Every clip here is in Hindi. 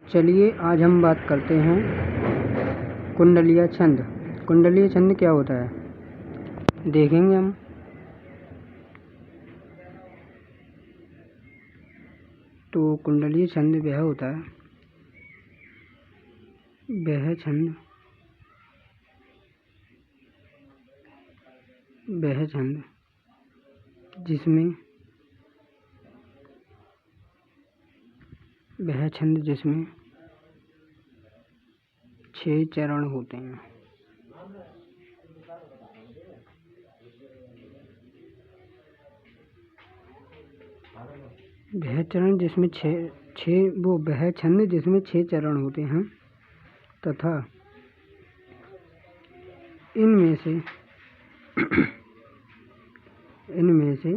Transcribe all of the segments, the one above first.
चलिए आज हम बात करते हैं कुंडलीय छंद। कुंडलीय छंद क्या होता है देखेंगे हम। तो कुंडलीय छंद वह होता है, वह छंद जिसमें 6 चरण होते हैं। वह छंद जिसमें 6 चरण होते हैं तथा इनमें से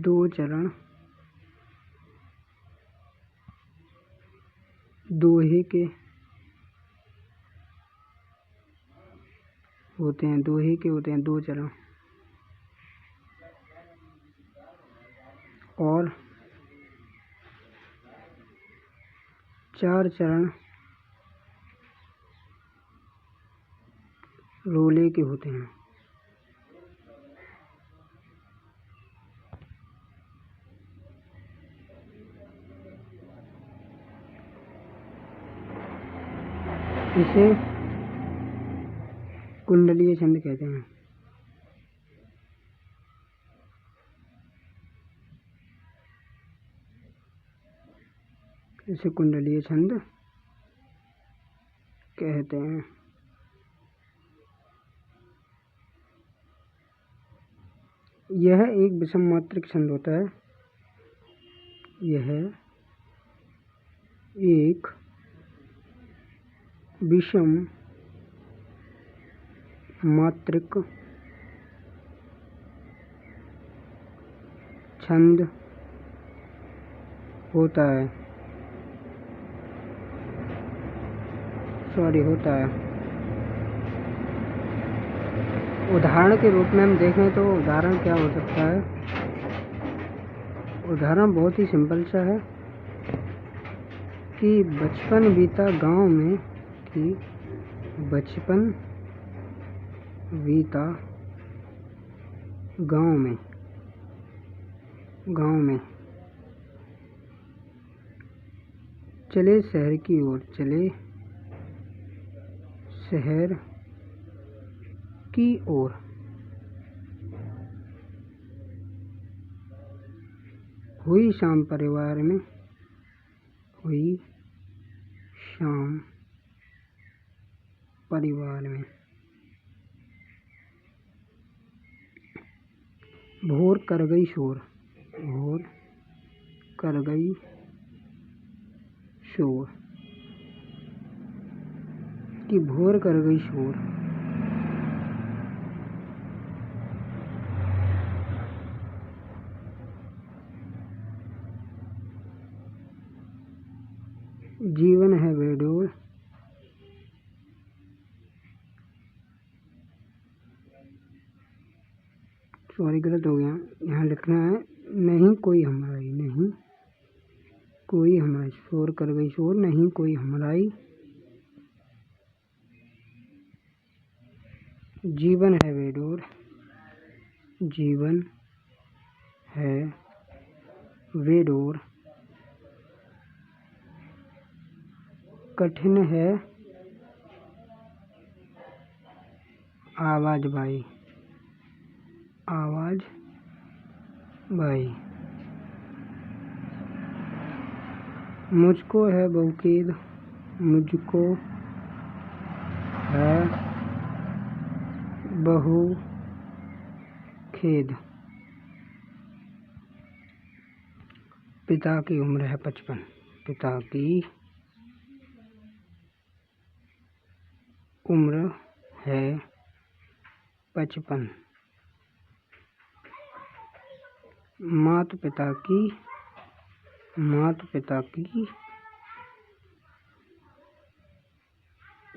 2 चरण दोहे के होते हैं। 2 चरण और 4 चरण रोले के होते हैं। इसे कुंडलीय छंद कहते हैं। इसे कुंडलीय छंद कहते हैं। यह एक विषम मात्रिक छंद होता है। यह एक विषम मात्रिक छंद होता है। उदाहरण के रूप में हम देखें तो उदाहरण क्या हो सकता है। उदाहरण बहुत ही सिंपल सा है कि बचपन बीता गांव में चले शहर की ओर हुई शाम परिवार में भोर कर गई शोर कि भोर कर गई शोर। जीवन है बेडोल गलत हो गया, यहाँ लिखना है नहीं कोई हमारी शोर कर गई शोर, नहीं कोई हमारी। जीवन है बेडोर कठिन है आवाज भाई। मुझको है बहुकेद पिता की उम्र है 55। पिता की उम्र है 55। माता पिता की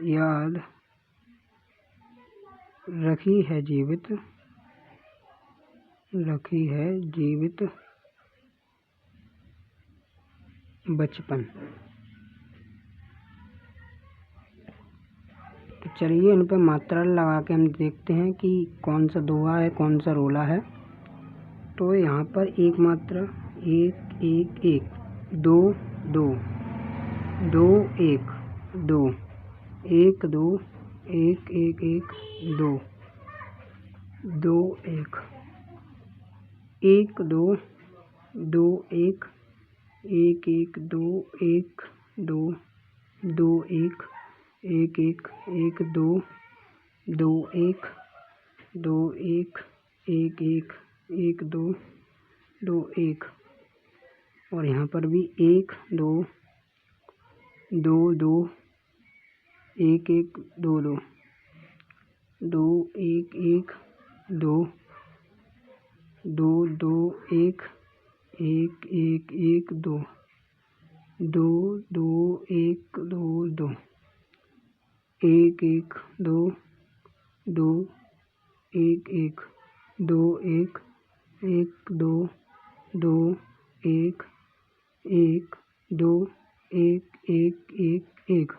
याद रखी है जीवित बचपन। तो चलिए इन पे मात्रा लगा के हम देखते हैं कि कौन सा दोहा है कौन सा रोला है। तो यहाँ पर एक मात्रा, एक एक एक, दो दो, दो एक दो, एक दो, एक एक एक, दो, दो एक, एक दो, दो एक, एक एक दो, एक दो, दो एक, एक एक, एक दो, दो एक, दो एक, एक एक, एक दो, दो एक। और यहाँ पर भी एक दो, दो दो, एक एक, दो दो, दो एक एक, दो, दो दो एक, एक एक एक, दो, दो दो एक, दो दो, एक एक, दो दो, एक एक, दो एक, एक दो, दो एक, एक दो, एक एक एक एक,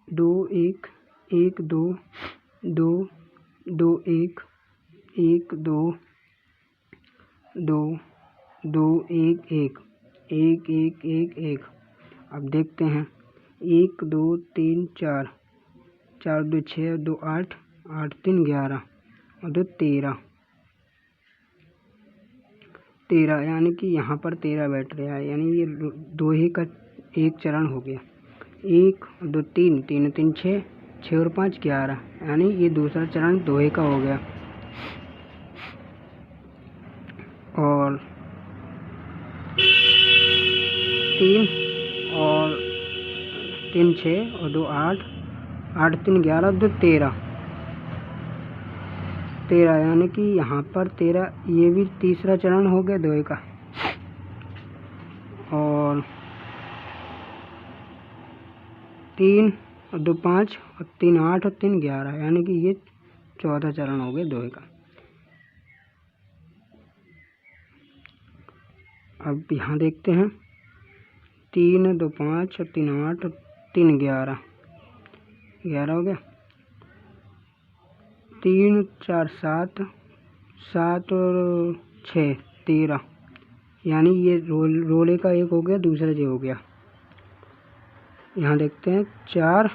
दो एक, एक दो, दो दो एक, एक दो, दो दो एक एक, एक एक एक एक। अब देखते हैं, एक दो तीन चार, चार दो छः, दो आठ, आठ तीन 11 और दो 13, 13 यानी कि यहाँ पर 13 बैठ रहा है, यानी ये दोहे का एक चरण हो गया। एक दो तीन, तीन तीन छः, छः और 5 11, यानी ये दूसरा चरण दोहे का हो गया। और 3 और 3 6 और 2 8, 8 3 11, 2 13, 13 यानी कि यहाँ पर 13, ये भी तीसरा चरण हो गया दोहे का। और 3 और 2 5 और 3 8 और 3 11, यानी कि ये चौथा चरण हो गया दोहे का। अब यहाँ देखते हैं, 3 2 5 और 3 8 और 3 11, 11 हो गया। 3 4 7, 7 और 6 13, यानी ये रोले का एक हो गया, दूसरा ये हो गया। यहाँ देखते हैं, 4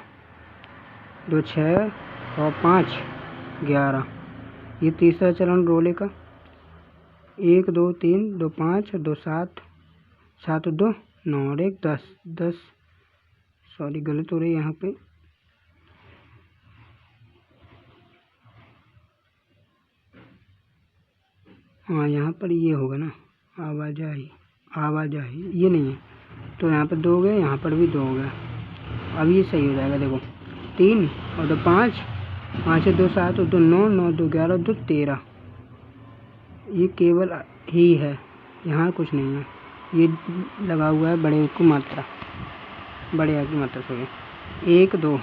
2 6 और 5 11, ये तीसरा चरण रोले का। 1 2 3 2 5 2 7, 7 2 9 और 1 10, 10, सॉरी गलत हो रही है यहाँ पे। हाँ यहाँ पर ये होगा ना, आवाजाही, आवाजाही ये नहीं है, तो यहाँ पर 2 हो गए, यहाँ पर भी 2 हो गया। अब ये सही हो जाएगा। देखो 3 और 2 5, 5 2 7 और 2 9, 9 2 11, 2 13, ये केवल ही है, यहाँ कुछ नहीं है, ये लगा हुआ है बड़े की मात्रा, बड़े आ की मात्रा सॉरी। 1 2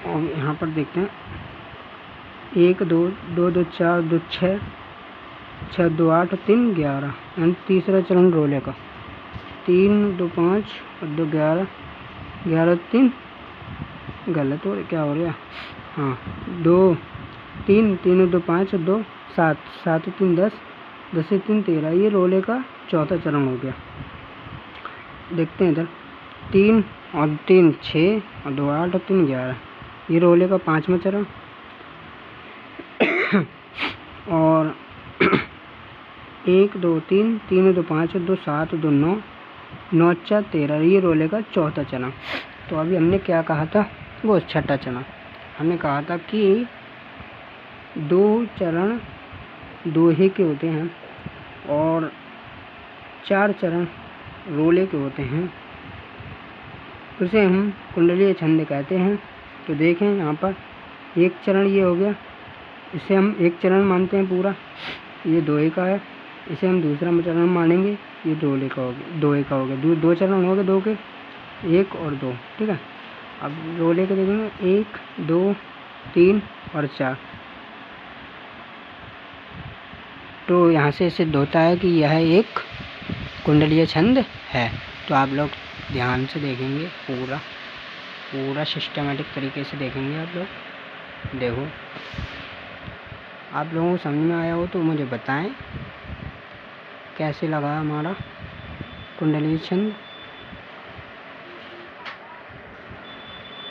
और यहाँ पर देखते हैं, 1 2 2 2 4 2 6, 6 2 8 और 3 11, यानी तीसरा चरण रोले का। 3 2 5 और 2 11, 11 3 गलत हो रहा, क्या हो रहा, हाँ 2 3 3 2 5 और 2 7, 7 3 10, 10 3 13, ये रोले का चौथा चरण हो गया। देखते हैं इधर, 3 और 3 6 और 2 8 और 3 11, ये रोले का पाँचवा चरण। और 1 2 3, 3 2 5 और 2 7 2 9, 9 4 13, ये रोले का चौथा चरण। तो अभी हमने क्या कहा था, वो छठा चरण। हमने कहा था कि 2 चरण दोहे के होते हैं और 4 चरण रोले के होते हैं, उसे हम कुंडलीय छंद कहते हैं। तो देखें यहाँ पर एक चरण ये हो गया, इसे हम एक चरण मानते हैं पूरा, ये दोहे का है। इसे हम दूसरा चरण मानेंगे, ये दोहे का हो गया, दोहे का हो गया। 2 चरण हो गए दो के, 1 और 2, ठीक है। अब रोले के देखेंगे, 1 2 3 और 4, तो यहाँ से सिद्ध होता है कि यह एक कुंडलीय छंद है। तो आप लोग ध्यान से देखेंगे, पूरा सिस्टमेटिक तरीके से देखेंगे आप लोग। देखो, आप लोगों को समझ में आया हो तो मुझे बताएं कैसे लगा हमारा कुंडलीय छंद।